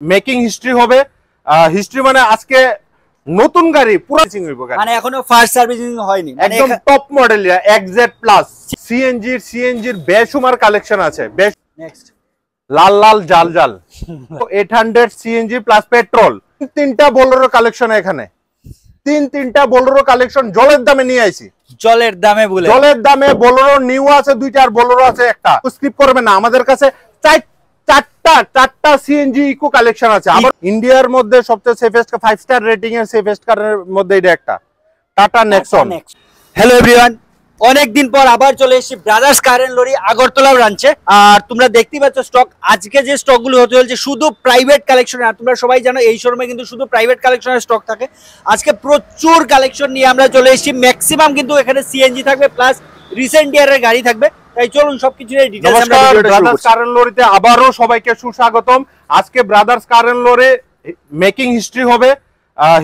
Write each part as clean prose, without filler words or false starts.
Making history হবে। History মানে আজকে নতুন গাড়ি পুরো মানে এখনো ফার্স্ট সার্ভিসিং হয়নি, একদম টপ মডেল এক্সজেড প্লাস সিএনজির বেশুমার কালেকশন আছে। নেক্সট লাল লাল জাল জাল 800 সিএনজি প্লাস পেট্রোল। তিনটা বোলেরো কালেকশন এখানে, তিনটা বোলেরো কালেকশন জলের দামে নিয়ে আইছি। জলের দামে বলে জলের দামে বোলেরো নিউ আছে দুইটা আর বোলেরো আছে একটা। স্কিপ করবে না, আমাদের কাছে চারটা সিএনজি ইকো কালেকশন আছে। আবার ইন্ডিয়ার মধ্যে সবচেয়ে সেফেস্ট 5 স্টার রেটিং এর সেফেস্ট কারের মধ্যে এটা একটা টাটা নেক্সন। হ্যালো এভরিওয়ান, অনেকদিন পর আবার চলে এসেছি brothers car and lorry Agartala ব্রাঞ্চে। আর তোমরা দেখতেই পাচ্ছ স্টক, আজকে যে স্টক গুলো হতে চলছে শুধু প্রাইভেট কালেকশন। আর তোমরা সবাই জানো এই শোরুমে কিন্তু শুধু প্রাইভেট কালেকশনের স্টক থাকে। আজকে প্রচুর কালেকশন নিয়ে আমরা চলে এসেছি। ম্যাক্সিমাম কিন্তু এখানে সিএনজি থাকবে প্লাস রিসেন্ট ইয়ারের গাড়ি থাকবে। তাই চলুন সবকিছু ডিটেইলস আমরা ভিডিওটা শুরু করছি। ব্রাদার্স কার এন্ড লরিতে আবারো সবাইকে সুস্বাগতম। আজকে brothers car and lorry making history হবে।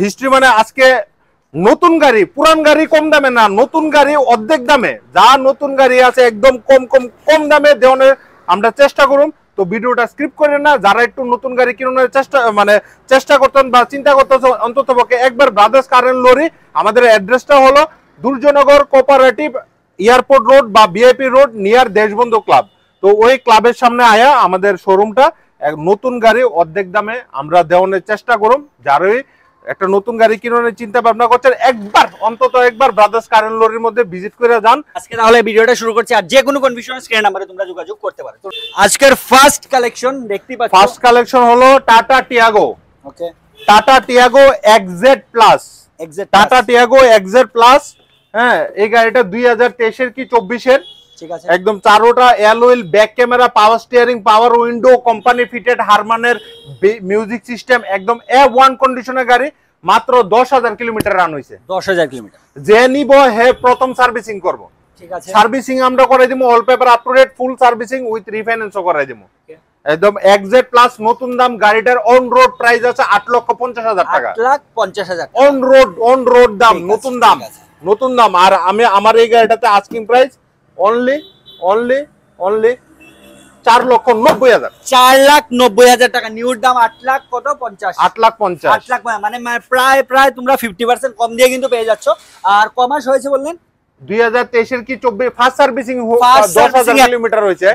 হিস্ট্রি মানে আজকে নতুন গাড়ি, পুরান গাড়ি কম দামে না, নতুন গাড়ি অর্ধেক দামে। যা নতুন গাড়ি আছে একদম কম দামে দেওয়ানোর আমরা চেষ্টা করুন। তো ভিডিওটা স্ক্রিপ্ট করেন না। যারা একটু নতুন গাড়ি কিনার চেষ্টা করতেন বা চিন্তা করতেন, অন্তত পক্ষে একবার ব্রাদার্স কার এন্ড লরি। আমাদের অ্যাড্রেসটা হলো দুর্জনগর কোঅপারেটিভ এয়ারপোর্ট রোড বা VIP road near Deshbandhu club. তো ওই ক্লাবের সামনে আয়া আমাদের শোরুমটা। নতুন গাড়ি অর্ধেক দামে আমরা দেওয়ানোর চেষ্টা করুন। যারাই একটা নতুন গাড়ি কিনার চিন্তা ভাবনা করছেন, অন্তত একবার ব্রাদার্স কার এন্ড লরির মধ্যে ভিজিট করে যান। আজকে তাহলে ভিডিওটা শুরু করছি। আর যে কোনো কনফিউশন স্ক্রিন নাম্বারে তোমরা যোগাযোগ করতে পারো। আজকের ফার্স্ট কালেকশন দেখতেই পাচ্ছ। ফার্স্ট কালেকশন হলো Tata Tiago. Okay, Tata Tiago XZ plus. Tata Tiago XZ plus. হ্যাঁ, এই গাড়িটা 2023 এর কি 24 এর। ঠিক আছে, একদম চারোটা alloy, back camera, power steering, power window, company fitted হারমানের মিউজিক সিস্টেম, একদম A1 কন্ডিশনের গাড়ি। মাত্র 10,000 কিলোমিটার রান হয়েছে। 10,000 কিলোমিটার। যে নিব হে প্রথম সার্ভিসিং করব। ঠিক আছে, সার্ভিসিং আমরা করে দিব all paper up to date, full servicing with রিফাইন্যান্সও করে দিব। একদম এক্সজেড প্লাস নতুন দাম। গাড়িটার অন রোড প্রাইস আছে 8,50,000 টাকা। 8,50,000 অন রোড দাম, নতুন দাম। আর আমার এই গাড়িটাতে আস্কিং প্রাইস অনলি 4,90,000। 4,90,000 টাকা। নিউর দাম 8,50,000। 8,50,000 মানে প্রায় তোমরা 50% কম দিয়ে কিন্তু পেয়ে যাচ্ছ। আর কমাস হয়েছে বললেন 2023 এর কি 24 ফার্স্ট সার্ভিসিং 10,000 কিলোমিটার হয়েছে।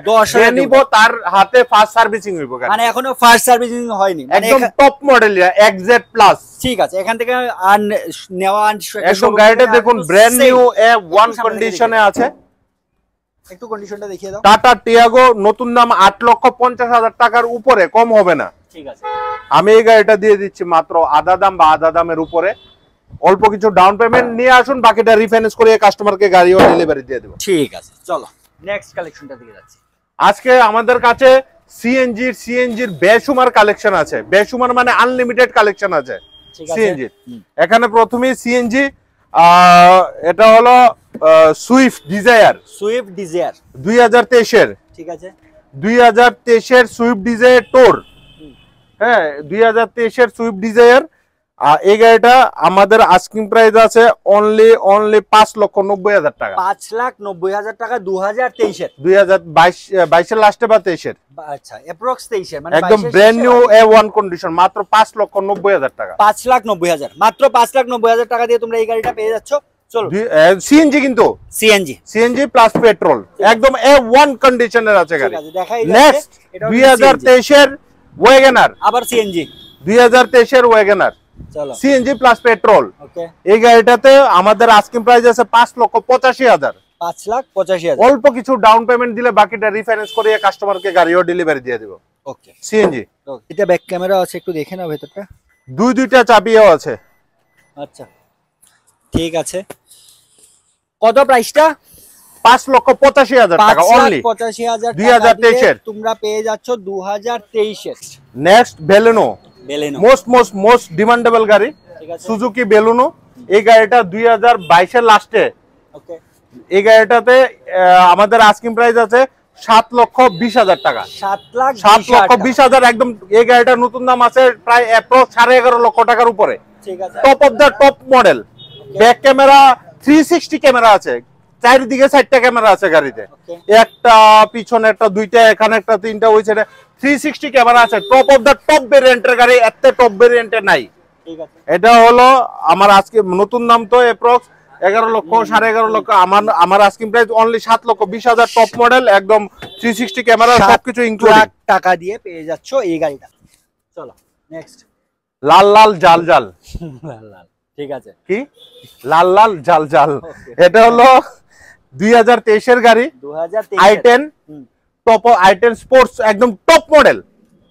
নিব তার হাতে ফার্স্ট সার্ভিসিং হইব। মানে এখনো ফার্স্ট সার্ভিসিং হয়নি, একদম টপ মডেল এক্সজেড প্লাস। ঠিক আছে, এখান থেকে নেওয়া একদম গাড়িটা দেখুন ব্র্যান্ড নিউ A1 কন্ডিশনে আছে। একটু কন্ডিশনটা দেখিয়ে দাও। টাটা টিয়াগো নতুন দাম 8,50,000 টাকার উপরে, কম হবে না। ঠিক আছে, আমি এই গাড়িটা দিয়ে দিচ্ছি মাত্র আধা দাম বা আধা দামের উপরে। অল্প কিছু ডাউন পেমেন্ট নিয়ে আসুন, বাকিটা রিফাইন্যান্স করে কাস্টমারকে গাড়িও ডেলিভারি দিয়ে দেব। ঠিক আছে, চলো নেক্সট কালেকশনটা দিকে যাচ্ছি। আজকে আমাদের কাছে সিএনজির বেশুমার কালেকশন আছে। বেশুমার মানে আনলিমিটেড কালেকশন আছে সিএনজির। এখানে প্রথমেই সিএনজি, এটা হলো সুইফট ডিজায়ার 2023 এর। ঠিক আছে, 2023 এর সুইফট ডিজায়ার টোর। হ্যাঁ, 2023 এর সুইফট ডিজায়ার। এই গাড়িটা আমাদের আস্কিং প্রাইস আছে অনলি 5,90,000 টাকা। 5,90,000 টাকা 2023 এর, 2022 এর লাস্টে বা 23 এর। আচ্ছা, অ্যাপ্রক্স 23 এর, মানে একদম ব্র্যান্ড নিউ A1 কন্ডিশন, মাত্র 5,90,000 টাকা। 5,90,000, মাত্র 5,90,000 টাকা দিয়ে তোমরা এই গাড়িটা পেয়ে যাচ্ছ। চলো, সিএনজি কিন্তু সিএনজি প্লাস পেট্রোল, একদম A1 কন্ডিশনের আছে গাড়ি। নেক্সট 2023 এর ওয়াগনার, আবার সিএনজি 2023 এর ওয়াগনার, চলো সিএনজি প্লাস পেট্রোল। ওকে, এই গাড়িটাতে আমাদের আস্কিং প্রাইস আছে 5,85,000। 5,85,000। অল্প কিছু ডাউন পেমেন্ট দিলে বাকিটা রিফাইন্যান্স করে কাস্টমারকে গাড়িও ডেলিভারি দিয়ে দেব। ওকে, সিএনজি। এটা ব্যাক ক্যামেরা আছে, একটু দেখে নাও ভেতরটা। দুইটা চাবিও আছে। আচ্ছা, ঠিক আছে। কত প্রাইসটা? 5,85,000 টাকা অনলি। 5,85,000 2023 এর তোমরা পেয়ে যাচ্ছ 2023 এর। নেক্সট বেলেনো, মোস্ট ডিমান্ডেবল গাড়ি, সুজুকি বেলুনো। এই গাড়িটা 2022 এর লাস্টে। ওকে, এই গাড়িটাতে আমাদের আস্কিং প্রাইস আছে 7,20,000 টাকা। 7,20,000 একদম। এই গাড়িটার নতুন দাম আছে প্রায় 11.5 লক্ষ টাকার উপরে। ঠিক আছে, top of the top model. Back camera 360 camera আছে। চারিদিকে 4টা ক্যামেরা আছে গাড়িতে, একটা পিছনে একটা, দুইটা এখানে একটা, তিনটা ওই সাইডে, 360 ক্যামেরা আছে। টপ অফ দা টপ ভেরিয়েন্টের গাড়ি, এত টপ ভেরিয়েন্টের নাই। ঠিক আছে, এটা হলো আমার আজকে নতুন দাম তো অ্যাপ্রক্স 11 লক্ষ 11.5 লক্ষ। আমার asking price only 7,20,000 top model, একদম 360 ক্যামেরা সবকিছু ইনক্লুডিং। টাকা দিয়ে পেয়ে যাচ্ছ এই গাড়িটা। চলো নেক্সট। লাল লাল জাল জাল। ঠিক আছে, কি লাল লাল জাল জাল? এটা হলো 2023 এর গাড়ি, 2023 i10 টপ i10 স্পোর্টস, একদম টপ মডেল,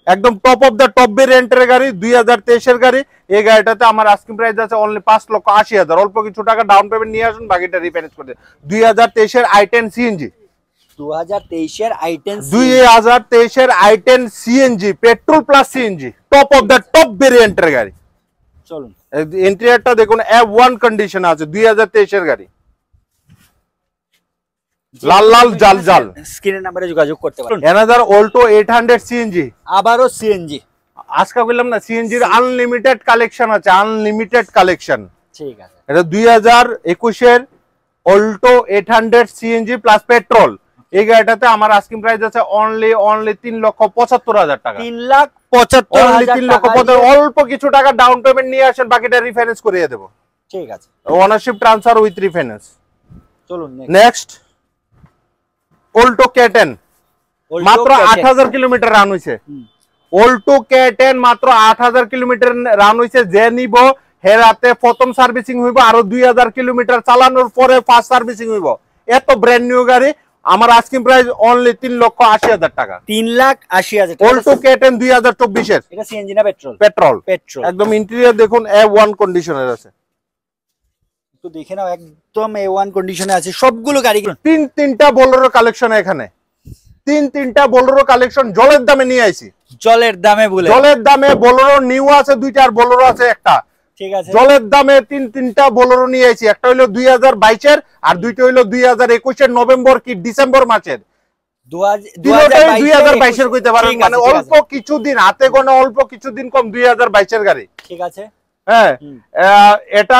একদম টপ অফ দা টপ ভেরিয়েন্টের গাড়ি, 2023 এর গাড়ি। এই গাড়িটাতে আমার আস্কিং প্রাইস আছে অনলি 5,80,000। অল্প কিছু টাকা ডাউন পেমেন্ট নিয়ে আসুন, বাকিটা রিফাইন্যান্স করে দেন। 2023 এর i10 সিএনজি, 2023 এর i10 2023 এর i10 CNG, petrol plus CNG, top of the top ভেরিয়েন্টের গাড়ি। চলুন ইন্টেরিয়রটা দেখুন, F1 কন্ডিশন আছে, 2023 এর গাড়ি, লাল লাল জাল জাল। স্ক্রিনের নম্বরে যোগাযোগ করতে পারেন। অ্যানাদার অল্টো 800 সিএনজি, আবারও সিএনজি। আজকে বললাম না সিএনজির আনলিমিটেড কালেকশন আছে, আনলিমিটেড কালেকশন। ঠিক আছে, এটা 2021 এর অল্টো 800 সিএনজি প্লাস পেট্রোল। এই গাড়িটাতে আমার আস্কিং প্রাইস আছে অনলি 3,75,000 টাকা। 3,75,000 অল্প কিছু টাকা ডাউন পেমেন্ট নিয়ে আসেন, বাকিটা রিফাইন্যান্স করিয়ে দেবো। ঠিক আছে, ওনারশিপ ট্রান্সফার উইথ রিফাইন্যান্স। চলুন নেক্সট অল্টো K10, মাত্র 8,000 কিলোমিটার রান হয়েছে। অল্টো K10 মাত্র 8,000 কিলোমিটার রান হয়েছে। যে নিব হেরাতে প্রথম সার্ভিসিং হইব, আরো 2,000 কিলোমিটার চালানোর পরে ফার্স্ট সার্ভিসিং হইব। এত ব্র্যান্ড নিউ গাড়ি, আমার আস্কিং প্রাইস অনলি 3,80,000 টাকা। 3,80,000। অল্টো K10 2024 এর। এটা সিএনজি না পেট্রোল? পেট্রোল। পেট্রোল। একদম ইন্টেরিয়র দেখুন, F1 কন্ডিশনের আছে। একটু দেখে নাও, একদম A1 কন্ডিশনে আছে সবগুলো গাড়ি। তিনটা বোলেরো কালেকশন এখানে, তিনটা বোলেরো কালেকশন জলের দামে নিয়ে আইছি। জলের দামে বলে? জলের দামে বোলেরো নিউ আছে দুইটা, আর বোলেরো আছে একটা। ঠিক আছে, জলের দামে তিনটা বোলেরো নিয়ে আইছি। একটা হইলো 2022 এর, আর দুইটা হইলো 2021 এর নভেম্বর কি ডিসেম্বর মাসের। 2022 এর কইতে পারেন, মানে অল্প কিছুদিন, হাতে গোনা অল্প কিছুদিন কম 2022 এর গাড়ি। ঠিক আছে, হ্যাঁ, এটা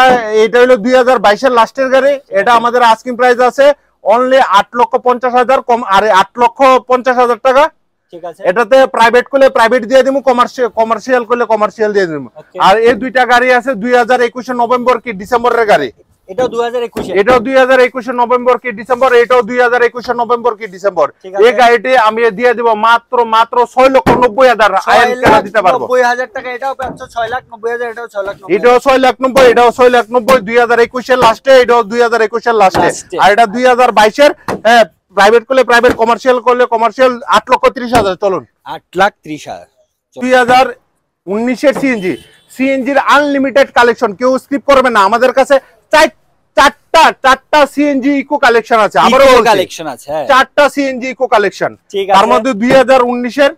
হইলো 2022 এর লাস্টের গাড়ি। এটা আমাদের আস্কিং প্রাইস আছে অনলি 8,50,000 কম, আর 8,50,000 টাকা। ঠিক আছে, এটাতে প্রাইভেট করলে প্রাইভেট দিয়ে দিব, কমার্শিয়াল করলে কমার্শিয়াল দিয়ে দিব। আর এই দুইটা গাড়ি আছে 2021 এর নভেম্বর কি ডিসেম্বরের গাড়ি। এটাও 2021 এটাও 2021 এর নভেম্বর কি ডিসেম্বর, এটাও 2021 এর নভেম্বর কি ডিসেম্বর। এই গাড়িটি আমি দিয়ে দিব মাত্র 6,90,000 আইন কেনা দিতে পারবো। 90,000 টাকা। এটাও পাচ্ছ 6,90,000। এটাও 6,90,000। এটাও 6,90,000, এটাও 6,90,000 2021 এর লাস্টে, এটাও 2021 এর লাস্টে। আর এটা 2022 এর, হ্যাঁ, প্রাইভেট করলে প্রাইভেট, কমার্শিয়াল করলে কমার্শিয়াল 8,30,000। চলুন 8,30,000। 2019 এর সিএনজি, সিএনজির আনলিমিটেড কালেকশন, কেউ স্কিপ করবে না। আমাদের কাছে চারটা সিএনজি ইকো কালেকশন আছে, আবারও কালেকশন আছে, হ্যাঁ, 4টা সিএনজি ইকো কালেকশন। তার মধ্যে 2019 এর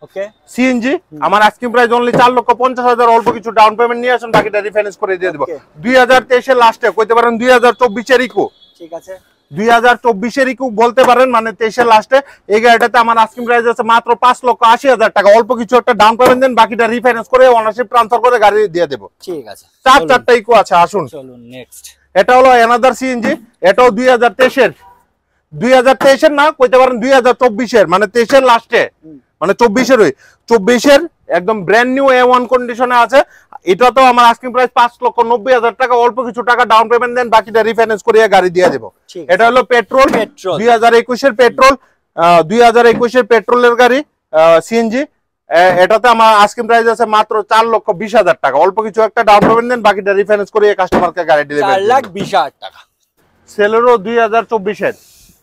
ওকে সিএনজি আমার আস্কিং প্রাইস অনলি 4,50,000। অল্প কিছু ডাউন পেমেন্ট নিয়ে আসুন, বাকিটা রিফাইন্যান্স করে দিয়ে দেব। 2023 এর লাস্টে কইতে পারেন 2024 এর ইকো। ঠিক আছে, 2024 এর ইকো বলতে পারেন, মানে 23 এর লাস্টে। এই গাড়িটাতে আমার আস্কিং প্রাইস আছে মাত্র 5,80,000 টাকা। অল্প কিছু একটা ডাউন পেমেন্ট দেন, বাকিটা রিফাইন্যান্স করে ওনারশিপ ট্রান্সফার করে গাড়ি দিয়ে দেব। ঠিক আছে, চারটা ইকো আছে, আসুন। চলুন নেক্সট। এটা হলো অ্যানাদার সিএনজি, এটাও 2023 এর। 2023 এর না, কইতে পারেন 2024 এর, মানে 23 এর লাস্টে, মানে 24 এর, 24 এর একদম ব্র্যান্ড নিউ A1 কন্ডিশনে আছে। এটা তো আমার আস্কিং প্রাইস 5,90,000 টাকা। অল্প কিছু টাকা ডাউন পেমেন্ট দেন, বাকিটা রিফাইন্যান্স করিয়ে গাড়ি দিয়ে দেব। এটা হলো পেট্রোল, 2021 এর পেট্রোল, 2021 এর পেট্রোলের গাড়ি সিএনজি। এটাতে আমার আস্কিং প্রাইস আছে মাত্র 4,20,000 টাকা। অল্প কিছু একটা ডাউন পেমেন্ট দেন, বাকিটা রিফাইন্যান্স করিয়ে কাস্টমারকে গাড়ি ডেলিভারি। 4,20,000 টাকা। সেলেরো 2024 এর,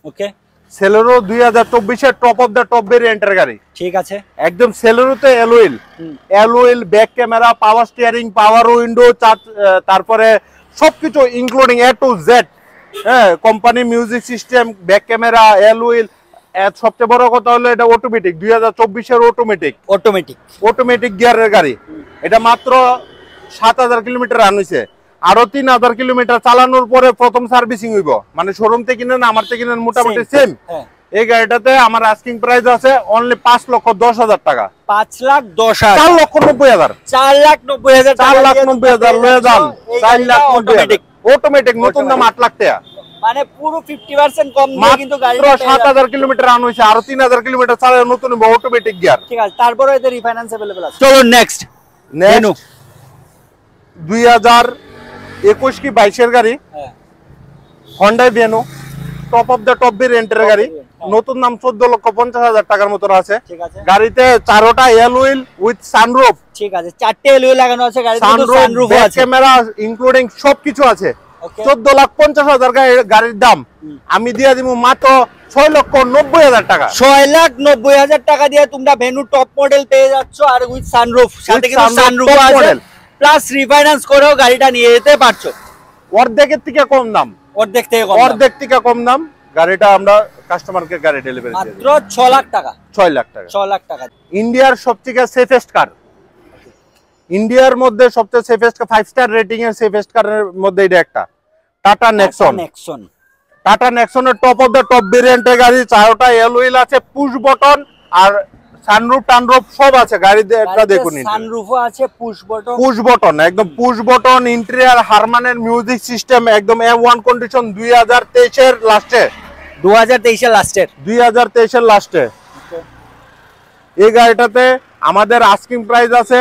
ওকে, সেলেরো 2024 এর টপ অফ দা টপ ভেরিয়েন্টের গাড়ি। ঠিক আছে, একদম সেলেরোতে alloy, back camera, power steering, power window, তারপরে সবকিছু ইনক্লুডিং A to Z। হ্যাঁ, company music system, back camera, alloy. সবচেয়ে বড় কথা হলো এটা অটোমেটিক, 2024 এর অটোমেটিক গিয়ারের গাড়ি। এটা মাত্র 7,000 কিলোমিটার রান হয়েছে। আরো 3,000 কিলোমিটার চালানোর পরে প্রথম সার্ভিসিং হইব, মানে শোরুম থেকে কিনেন আমার থেকে কিনেন মোটামুটি সেম। এই গাড়িটাতে আমার আস্কিং প্রাইস আছে অনলি 5,10,000 টাকা। 5,10,000, 4,90,000, 4,90,000, 4,90,000 লয়ে যান। 4,90,000 অটোমেটিক, নতুন দাম 8 লাখ টাকা। মানে পুরো 50% কম দিয়ে কিন্তু গাড়ি মাত্র 7000 কিলোমিটার রান হয়েছে, আরো 3000 কিলোমিটার চালালে নতুন অটোমেটিক গিয়ার। ঠিক আছে, তারপরে এতে রিফাইন্যান্স अवेलेबल আছে। চলো নেক্সট 2021 কি 22 এর গাড়ি, হ্যাঁ Hyundai Venue, top of the top ভেরিয়েন্টের গাড়ি, নতুন দাম 14,50,000 টাকার মতো আছে। ঠিক আছে, গাড়িতে চারোটা এল হুইল উইথ সানরুফ, ঠিক আছে, চারটে এলইডি লাগানো আছে, গাড়িতে সানরুফ আছে, ক্যামেরা ইনক্লুডিং সবকিছু আছে। ওকে 14,50,000 গাড়ির দাম, আমি দিয়ে দিব মাত্র 6,90,000 টাকা। 6,90,000 টাকা দিয়ে তোমরা ভেনু টপ মডেল পেয়ে যাচ্ছ, আর উইথ সানরুফ, সাথে কিন্তু সানরুফ আছে, প্লাস রিফাইন্যান্স করেও গাড়িটা নিয়ে যেতে পারছো। অর্ধেকের থেকে কম দাম, অর্ধেক থেকে কম, অর্ধেক থেকে কম দাম। গাড়িটা আমরা কাস্টমারকে গাড়ি ডেলিভারি দিই মাত্র 6 লাখ টাকা, 6 লাখ টাকা। 6 লাখ টাকা। ইন্ডিয়ার সবথেকে সেফেস্ট কার, ইন্ডিয়ার মধ্যে সবচেয়ে সেফেস্ট 5 স্টার রেটিং এর সেফেস্ট কারের মধ্যে এটা একটা টাটা নেক্সন। টাটা নেক্সনের টপ অফ দ্য টপ ভেরিয়েন্টের গাড়ি, চারটা এল হুইল আছে, পুশ বটন আর সানরুফ টানরুফ সব আছে। গাড়িটা দেখুন, সানরুফও আছে, পুশ বটন একদম পুশ বটন, ইন্টেরিয়র হারমানের মিউজিক সিস্টেম একদম M1 কন্ডিশন 2023 এর লাস্টে, 2023 এর লাস্টের, 2023 এর লাস্টে। এই গাড়িটাতে আমাদের আস্কিং প্রাইস আছে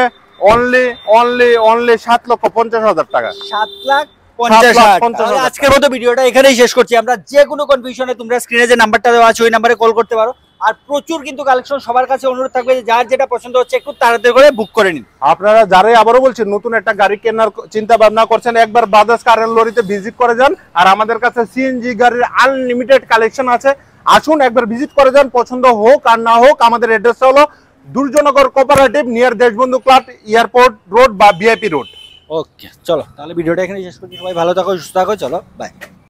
অনলি 7,50,000 টাকা। 7,50,000। আজকের মতো ভিডিওটা এখানেই শেষ করছি। আমরা যে কোনো কনফিউশনে তোমরা স্ক্রিনে যে নাম্বারটা দেওয়া আছে ওই নাম্বারে কল করতে পারো। আর প্রচুর কিন্তু কালেকশন, সবার কাছে অনুরোধ থাকবে যে যার যেটা পছন্দ হচ্ছে একটু তাড়াতাড়ি করে বুক করে নিন। আপনারা যারাই আবারও বলছেন নতুন একটা গাড়ি কেনার চিন্তা ভাবনা করছেন, একবার ব্রাদার্স কার এন্ড লরিতে ভিজিট করে যান। আর আমাদের কাছে সিএনজি গাড়ির আনলিমিটেড কালেকশন আছে, আসুন একবার ভিজিট করে যান। পছন্দ হোক আর না হোক, আমাদের অ্যাড্রেসটা হলো Durjannagar cooperative near Deshbandhu club, airport road বা ভিআইপি রোড। ওকে, চলো তাহলে ভিডিওটা এখানে শেষ করছি। সবাই ভালো থাকো, সুস্থ থাকো, চলো বাই।